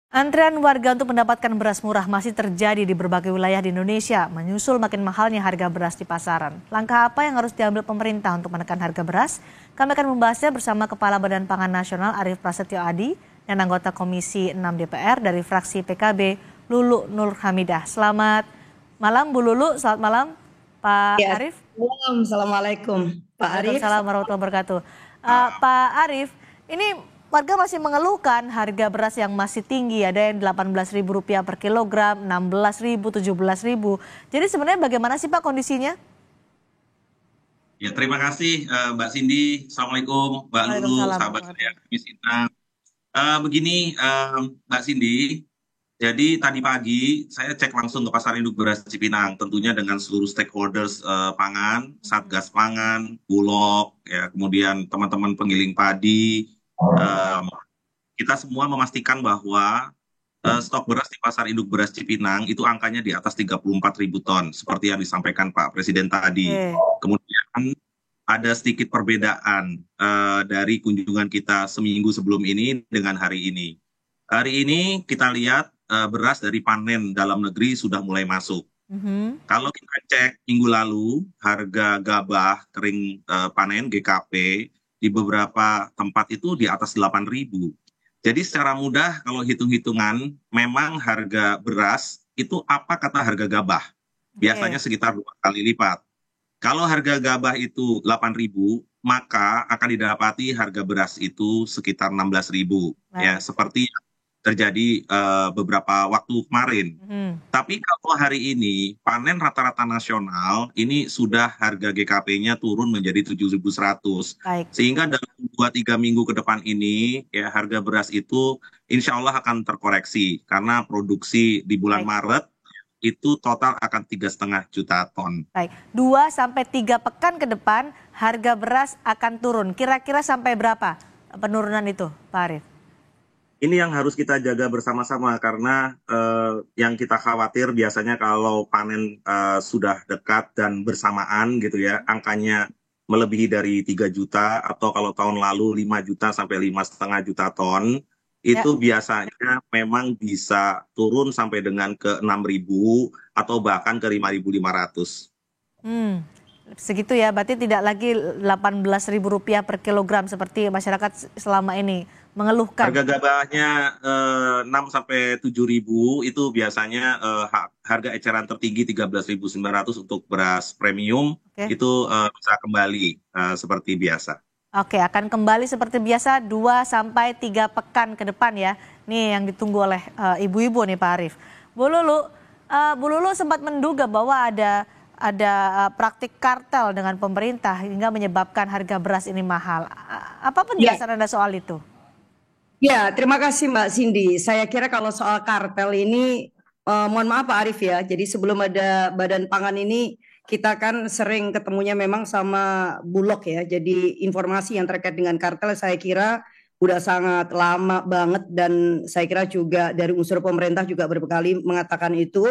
Antrean warga untuk mendapatkan beras murah masih terjadi di berbagai wilayah di Indonesia, menyusul makin mahalnya harga beras di pasaran. Langkah apa yang harus diambil pemerintah untuk menekan harga beras? Kami akan membahasnya bersama Kepala Badan Pangan Nasional Arief Prasetyo Adi dan anggota Komisi 6 DPR dari fraksi PKB, Lulu Nur Hamidah. Selamat malam Bu Lulu, selamat malam Pak Ya, Arief. Assalamualaikum Pak Arief. Waalaikumsalam warahmatullahi wabarakatuh. Pak Arief, ini warga masih mengeluhkan harga beras yang masih tinggi, ada yang Rp18.000 per kilogram, Rp16.000, Rp17.000. Jadi sebenarnya bagaimana sih Pak kondisinya? Ya, terima kasih Mbak Cindy. Assalamualaikum Mbak Lulu, Waalaikumsalam sahabat warahmatullahi saya. wabarakatuh. Miss Ina. Begini Mbak Cindy, jadi tadi pagi saya cek langsung ke Pasar Induk Beras Cipinang, tentunya dengan seluruh stakeholders pangan, Satgas Pangan, Bulog, ya, kemudian teman-teman penggiling padi. Eh, kita semua memastikan bahwa stok beras di Pasar Induk Beras Cipinang itu angkanya di atas 34.000 ton, seperti yang disampaikan Pak Presiden tadi. Oke, Kemudian ada sedikit perbedaan dari kunjungan kita seminggu sebelum ini dengan hari ini. Hari ini kita lihat beras dari panen dalam negeri sudah mulai masuk. Mhm. Kalau kita cek minggu lalu, harga gabah kering panen GKP di beberapa tempat itu di atas 8.000. Jadi secara mudah kalau hitung-hitungan, memang harga beras itu apa kata harga gabah? Biasanya Oke, sekitar 2 kali lipat. Kalau harga gabah itu 8.000, maka akan didapati harga beras itu sekitar 16.000. Ya, baik. seperti yang terjadi beberapa waktu kemarin. Mhm. Tapi kalau hari ini panen rata-rata nasional ini sudah harga GKP-nya turun menjadi 7.100. Baik, Sehingga dalam 2-3 minggu ke depan ini ya harga beras itu insya Allah akan terkoreksi karena produksi di bulan baik, Maret itu total akan 3,5 juta ton. baik. 2 sampai 3 pekan ke depan harga beras akan turun. Kira-kira sampai berapa penurunan itu, Pak Arief? Ini yang harus kita jaga bersama-sama karena yang kita khawatir biasanya kalau panen sudah dekat dan bersamaan gitu ya, angkanya melebihi dari 3 juta atau kalau tahun lalu 5 juta sampai 5,5 juta ton, Ya. itu biasanya memang bisa turun sampai dengan ke 6.000 atau bahkan ke 5.500. Hmm, segitu ya, berarti tidak lagi Rp18.000 per kilogram seperti masyarakat selama ini mengeluhkan. Harga gabahnya 6 sampai 7.000 itu biasanya harga eceran tertinggi 13.900 untuk beras premium Oke, itu bisa kembali seperti biasa. oke, akan kembali seperti biasa 2 sampai 3 pekan ke depan ya. Nih yang ditunggu oleh ibu-ibu nih Pak Arief. Bu Lulu sempat menduga bahwa ada praktik kartel dengan pemerintah hingga menyebabkan harga beras ini mahal. Apa Ya, penjelasan Anda soal itu? ya, terima kasih Mbak Cindy. Saya kira kalau soal kartel ini, mohon maaf Pak Arief ya. Jadi sebelum ada Badan Pangan ini, kita kan sering ketemunya memang sama Bulog ya. Jadi informasi yang terkait dengan kartel saya kira udah sangat lama banget dan saya kira juga dari unsur pemerintah juga berkali mengatakan itu.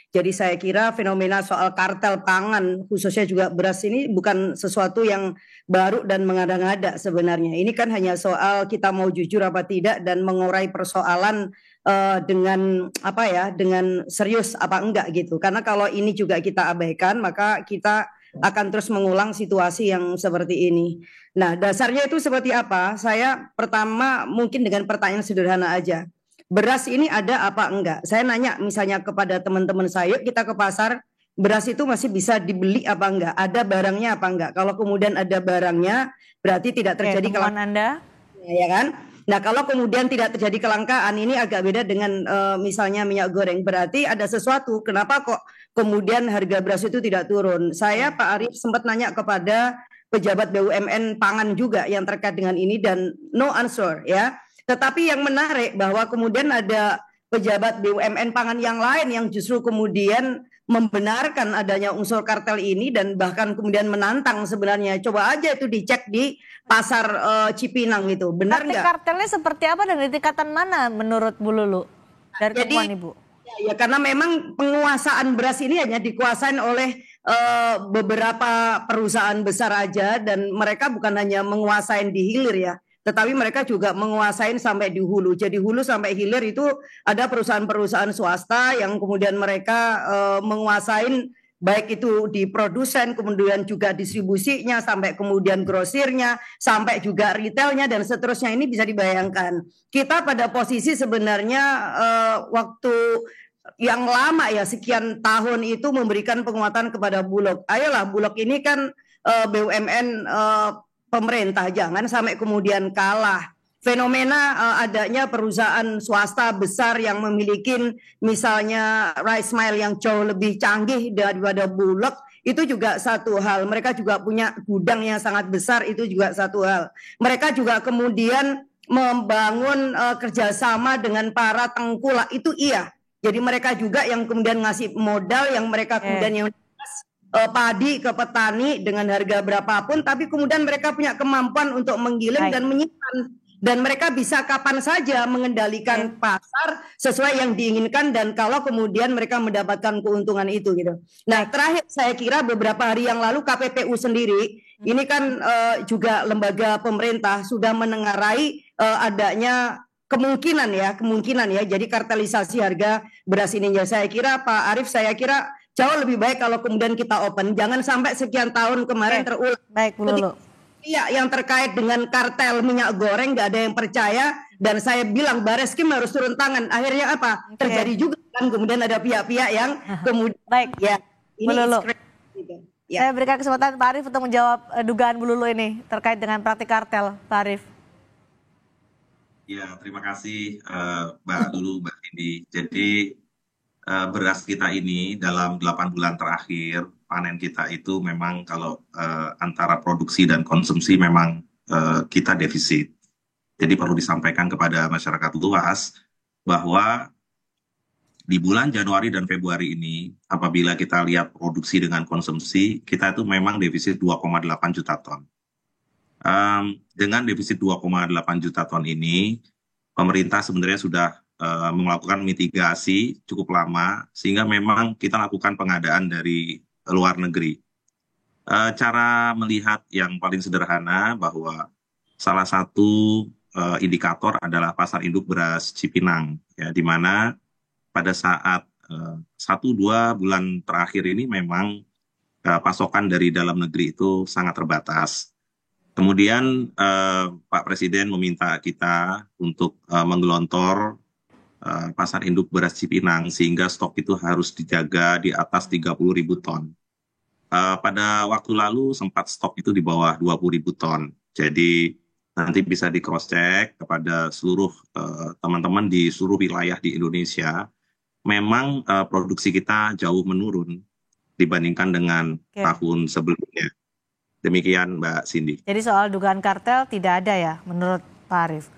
Jadi saya kira fenomena soal kartel pangan khususnya juga beras ini bukan sesuatu yang baru dan mengada-ngada sebenarnya. Ini kan hanya soal kita mau jujur apa tidak dan mengurai persoalan dengan apa ya, dengan serius apa enggak gitu. Karena kalau ini juga kita abaikan, maka kita akan terus mengulang situasi yang seperti ini. Nah, dasarnya itu seperti apa? Saya pertama mungkin dengan pertanyaan sederhana aja. Beras ini ada apa enggak? Saya nanya misalnya kepada teman-teman saya, kita ke pasar, beras itu masih bisa dibeli apa enggak? Ada barangnya apa enggak? Kalau kemudian ada barangnya, berarti tidak Oke, terjadi temuan kelangkaan, Anda? ya kan? Nah, kalau kemudian tidak terjadi kelangkaan, ini agak beda dengan misalnya minyak goreng. Berarti ada sesuatu. Kenapa kok kemudian harga beras itu tidak turun? Saya Oke. Pak Arief sempat nanya kepada pejabat BUMN pangan juga yang terkait dengan ini dan no answer ya. Tetapi yang menarik bahwa kemudian ada pejabat BUMN pangan yang lain yang justru kemudian membenarkan adanya unsur kartel ini dan bahkan kemudian menantang sebenarnya. Coba aja itu dicek di pasar Cipinang itu, benar Praktik nggak? kartelnya seperti apa dan di tingkatan mana menurut Bu Lulu dari Jadi temuan Ibu? ya karena memang penguasaan beras ini hanya dikuasain oleh beberapa perusahaan besar aja dan mereka bukan hanya menguasain di hilir ya, tetapi mereka juga menguasain sampai di hulu. Jadi hulu sampai hilir itu ada perusahaan-perusahaan swasta yang kemudian mereka menguasain baik itu di produsen, kemudian juga distribusinya, sampai kemudian grosirnya, sampai juga retailnya dan seterusnya. Ini bisa dibayangkan. Kita pada posisi sebenarnya waktu yang lama ya, sekian tahun itu memberikan penguatan kepada Bulog. Ayolah, Bulog ini kan BUMN pemerintah, jangan sampai kemudian kalah. Fenomena adanya perusahaan swasta besar yang memiliki misalnya rice mill yang jauh lebih canggih daripada Bulog, itu juga satu hal. Mereka juga punya gudang yang sangat besar, itu juga satu hal. Mereka juga kemudian membangun kerjasama dengan para tengkulak, itu iya. Jadi mereka juga yang kemudian ngasih modal, yang mereka kemudian yang padi ke petani dengan harga berapapun, tapi kemudian mereka punya kemampuan untuk menggiling dan menyimpan. Dan mereka bisa kapan saja mengendalikan pasar sesuai yang diinginkan, dan kalau kemudian mereka mendapatkan keuntungan itu gitu. Nah, terakhir saya kira beberapa hari yang lalu KPPU sendiri, ini kan juga lembaga pemerintah, sudah menengarai adanya kemungkinan ya, jadi kartelisasi harga beras ini. Ya, saya kira Pak Arief, saya kira jauh lebih baik kalau kemudian kita open, jangan sampai sekian tahun kemarin terulang. Baik, Bu Lulu. Iya, yang terkait dengan kartel minyak goreng nggak ada yang percaya, dan saya bilang Bareskrim harus turun tangan. Akhirnya apa? Terjadi juga kan, kemudian ada pihak-pihak yang kemudian ya ini Bu Lulu. Gitu. Ya. Saya berikan kesempatan Pak Arief untuk menjawab dugaan Bu Lulu ini terkait dengan praktik kartel, Pak Arief. Ya, terima kasih Mbak Lulu, Mbak Cindy. Jadi beras kita ini dalam 8 bulan terakhir, panen kita itu memang kalau antara produksi dan konsumsi memang kita defisit. Jadi perlu disampaikan kepada masyarakat luas bahwa di bulan Januari dan Februari ini, apabila kita lihat produksi dengan konsumsi, kita itu memang defisit 2,8 juta ton. Dengan defisit 2,8 juta ton ini, pemerintah sebenarnya sudah melakukan mitigasi cukup lama, sehingga memang kita lakukan pengadaan dari luar negeri. Cara melihat yang paling sederhana bahwa salah satu indikator adalah pasar induk beras Cipinang, ya, di mana pada saat 1-2 bulan terakhir ini memang pasokan dari dalam negeri itu sangat terbatas. Kemudian Pak Presiden meminta kita untuk menggelontor pasar induk beras Cipinang, sehingga stok itu harus dijaga di atas 30.000 ton. Pada waktu lalu sempat stok itu di bawah 20.000 ton. Jadi nanti bisa di cross check kepada seluruh teman-teman di seluruh wilayah di Indonesia. Memang produksi kita jauh menurun dibandingkan dengan tahun sebelumnya. Demikian Mbak Cindy. Jadi soal dugaan kartel tidak ada ya menurut Pak Arief?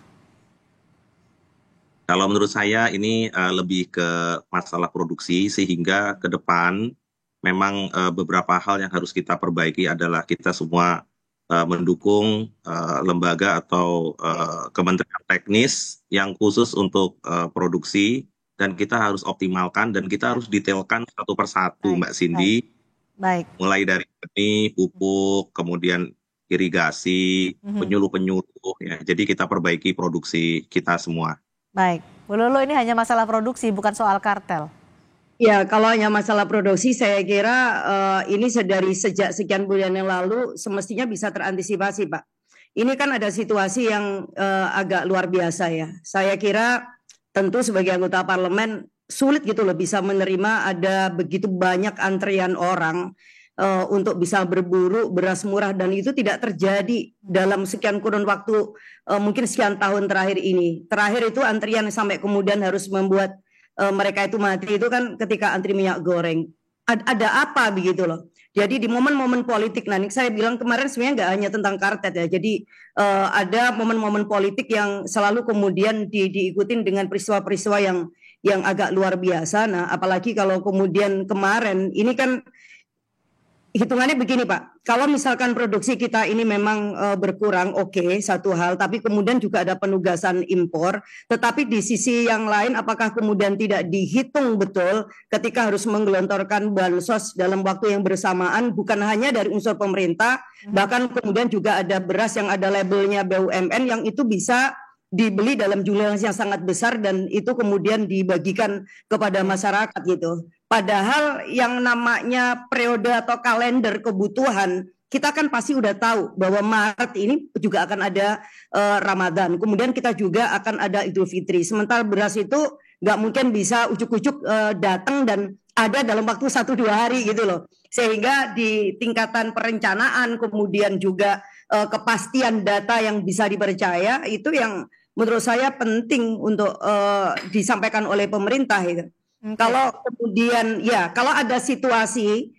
Kalau menurut saya ini lebih ke masalah produksi, sehingga ke depan memang beberapa hal yang harus kita perbaiki adalah kita semua mendukung lembaga atau kementerian teknis yang khusus untuk produksi, dan kita harus optimalkan dan kita harus detailkan satu persatu. Mbak Cindy. Baik. Mulai dari benih, pupuk, kemudian irigasi, penyuluh-penyuluh, ya. Jadi kita perbaiki produksi kita semua. Baik, Bu Lulu, ini hanya masalah produksi, bukan soal kartel. Ya, kalau hanya masalah produksi, saya kira ini dari sejak sekian bulan yang lalu semestinya bisa terantisipasi, Pak. Ini kan ada situasi yang agak luar biasa ya. Saya kira tentu sebagai anggota parlemen sulit gitu loh bisa menerima ada begitu banyak antrian orang untuk bisa berburu beras murah, dan itu tidak terjadi dalam sekian kurun waktu mungkin sekian tahun terakhir ini. Terakhir itu antrian sampai kemudian harus membuat mereka itu mati itu kan ketika antri minyak goreng. Ada apa begitu loh. Jadi di momen-momen politik, nah ini saya bilang kemarin sebenarnya nggak hanya tentang kartet ya. Jadi ada momen-momen politik yang selalu kemudian diikutin dengan peristiwa-peristiwa yang agak luar biasa. Nah apalagi kalau kemudian kemarin ini kan hitungannya begini Pak, kalau misalkan produksi kita ini memang berkurang, oke, satu hal, tapi kemudian juga ada penugasan impor, tetapi di sisi yang lain apakah kemudian tidak dihitung betul ketika harus menggelontorkan bansos dalam waktu yang bersamaan, bukan hanya dari unsur pemerintah, bahkan kemudian juga ada beras yang ada labelnya BUMN yang itu bisa dibeli dalam jumlah yang sangat besar dan itu kemudian dibagikan kepada masyarakat gitu. Padahal yang namanya periode atau kalender kebutuhan kita kan pasti udah tahu bahwa Maret ini juga akan ada Ramadan. Kemudian kita juga akan ada Idul Fitri. Sementara beras itu nggak mungkin bisa ujuk-ujuk datang dan ada dalam waktu 1-2 hari gitu loh. Sehingga di tingkatan perencanaan kemudian juga kepastian data yang bisa dipercaya itu yang menurut saya penting untuk disampaikan oleh pemerintah itu. Kalau kemudian kalau ada situasi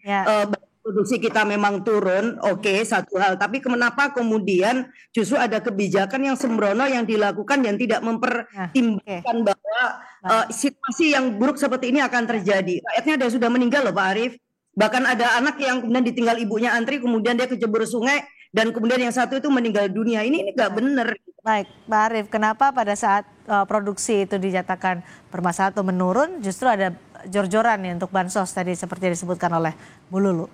produksi kita memang turun, oke, satu hal. Tapi kenapa kemudian justru ada kebijakan yang sembrono yang dilakukan yang tidak mempertimbangkan bahwa situasi yang buruk seperti ini akan terjadi. Rakyatnya ada sudah meninggal loh Pak Arief. Bahkan ada anak yang kemudian ditinggal ibunya antri, kemudian dia kecebur sungai, dan kemudian yang satu itu meninggal dunia. Ini nggak benar. Baik, Pak Arief, kenapa pada saat produksi itu dinyatakan bermasalah atau menurun, justru ada jor-joran nih untuk bansos tadi seperti disebutkan oleh Bu Lulu?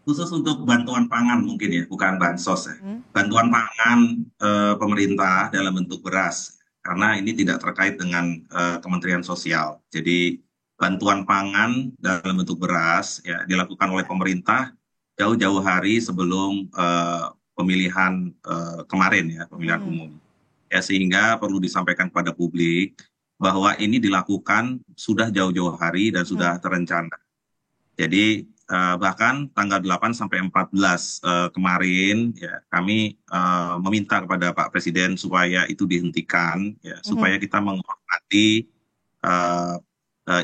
Khusus untuk bantuan pangan mungkin ya, bukan bansos ya. Bantuan pangan pemerintah dalam bentuk beras, karena ini tidak terkait dengan Kementerian Sosial. Jadi bantuan pangan dalam bentuk beras ya dilakukan oleh pemerintah jauh-jauh hari sebelum pemilihan kemarin ya, pemilihan umum. Ya, sehingga perlu disampaikan kepada publik bahwa ini dilakukan sudah jauh-jauh hari dan sudah terencana. Jadi bahkan tanggal 8 sampai 14 kemarin ya kami meminta kepada Pak Presiden supaya itu dihentikan ya, supaya kita menghormati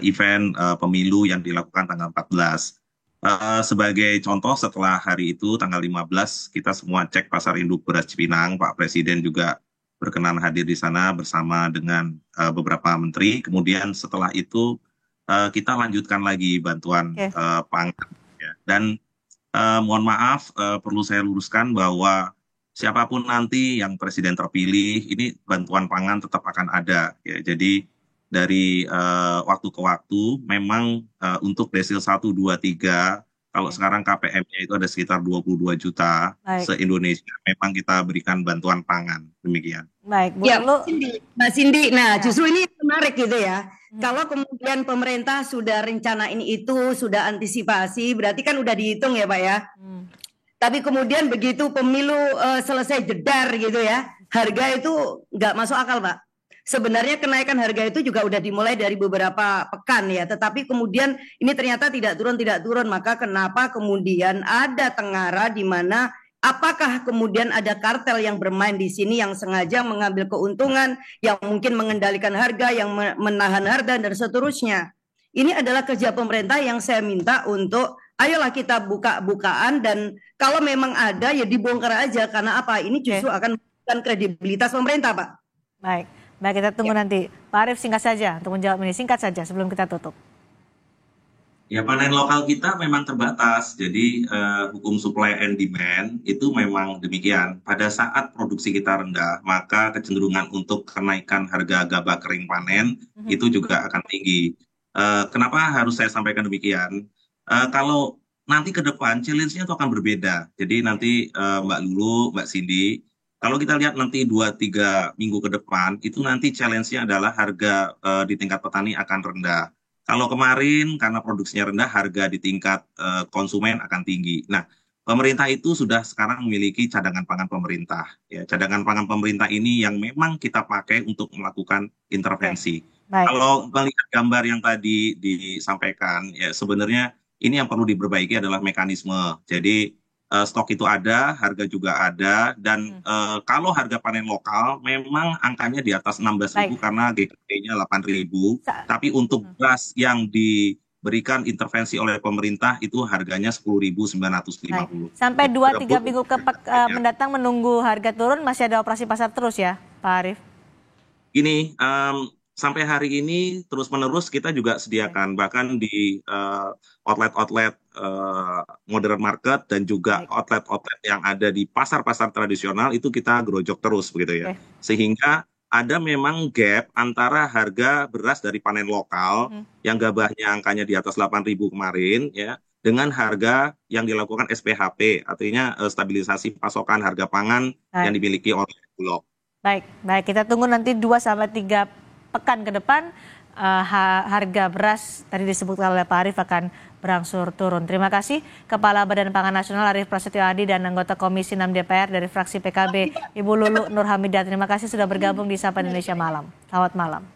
event pemilu yang dilakukan tanggal 14. Sebagai contoh, setelah hari itu tanggal 15 kita semua cek pasar induk beras Cipinang. Pak Presiden juga berkenan hadir di sana bersama dengan beberapa menteri. Kemudian setelah itu kita lanjutkan lagi bantuan pangan ya. Dan mohon maaf perlu saya luruskan bahwa siapapun nanti yang presiden terpilih, ini bantuan pangan tetap akan ada ya. Jadi dari waktu ke waktu memang untuk desil 1, 2, 3 kalau sekarang KPM-nya itu ada sekitar 22 juta se-Indonesia, memang kita berikan bantuan pangan, demikian. Baik, Bu Lulu. Mbak Cindy, nah justru ini menarik gitu ya. Kalau kemudian pemerintah sudah rencana ini itu, sudah antisipasi, berarti kan udah dihitung ya Pak ya. Tapi kemudian begitu pemilu selesai jedar gitu ya, harga itu nggak masuk akal Pak. Sebenarnya kenaikan harga itu juga udah dimulai dari beberapa pekan ya, tetapi kemudian ini ternyata tidak turun, maka kenapa kemudian ada tengara di mana apakah kemudian ada kartel yang bermain di sini yang sengaja mengambil keuntungan, yang mungkin mengendalikan harga, yang menahan harga dan seterusnya. Ini adalah kerja pemerintah yang saya minta untuk ayolah kita buka-bukaan dan kalau memang ada ya dibongkar aja, karena apa? Ini justru akan memberikan kredibilitas pemerintah Pak. Baik, kita tunggu nanti. Pak Arief singkat saja untuk menjawab ini, singkat saja sebelum kita tutup. Ya, panen lokal kita memang terbatas, jadi hukum supply and demand itu memang demikian. Pada saat produksi kita rendah, maka kecenderungan untuk kenaikan harga gabah kering panen itu juga akan tinggi. Kenapa harus saya sampaikan demikian? Kalau nanti ke depan challenge-nya itu akan berbeda. Jadi nanti Mbak Lulu, Mbak Cindy, kalau kita lihat nanti 2-3 minggu ke depan, itu nanti challenge-nya adalah harga di tingkat petani akan rendah. Kalau kemarin karena produksinya rendah, harga di tingkat konsumen akan tinggi. Nah, pemerintah itu sudah sekarang memiliki cadangan pangan pemerintah. Ya, cadangan pangan pemerintah ini yang memang kita pakai untuk melakukan intervensi. Kalau melihat gambar yang tadi disampaikan, ya sebenarnya ini yang perlu diperbaiki adalah mekanisme. Jadi stok itu ada, harga juga ada, dan kalau harga panen lokal memang angkanya di atas 16.000 karena GKP-nya 8.000, tapi untuk beras yang diberikan intervensi oleh pemerintah itu harganya 10.950. Sampai 2-3 minggu mendatang menunggu harga turun, masih ada operasi pasar terus ya Pak Arief? Gini, sampai hari ini terus-menerus kita juga sediakan, bahkan di outlet-outlet modern market dan juga Baik. outlet-outlet yang ada di pasar-pasar tradisional itu kita gerojok terus begitu ya. Oke. Sehingga ada memang gap antara harga beras dari panen lokal yang gabahnya angkanya di atas 8.000 kemarin ya dengan harga yang dilakukan SPHP, artinya stabilisasi pasokan harga pangan yang Baik. dimiliki oleh Bulog. Baik, baik. Kita tunggu nanti 2 sampai 3 pekan ke depan harga beras tadi disebutkan oleh Pak Arief akan berangsur turun. Terima kasih Kepala Badan Pangan Nasional Arief Prasetyo Adi dan anggota Komisi 6 DPR dari fraksi PKB Ibu Lulu Nur Hamidah. Terima kasih sudah bergabung di Sapa Indonesia Malam. Selamat malam.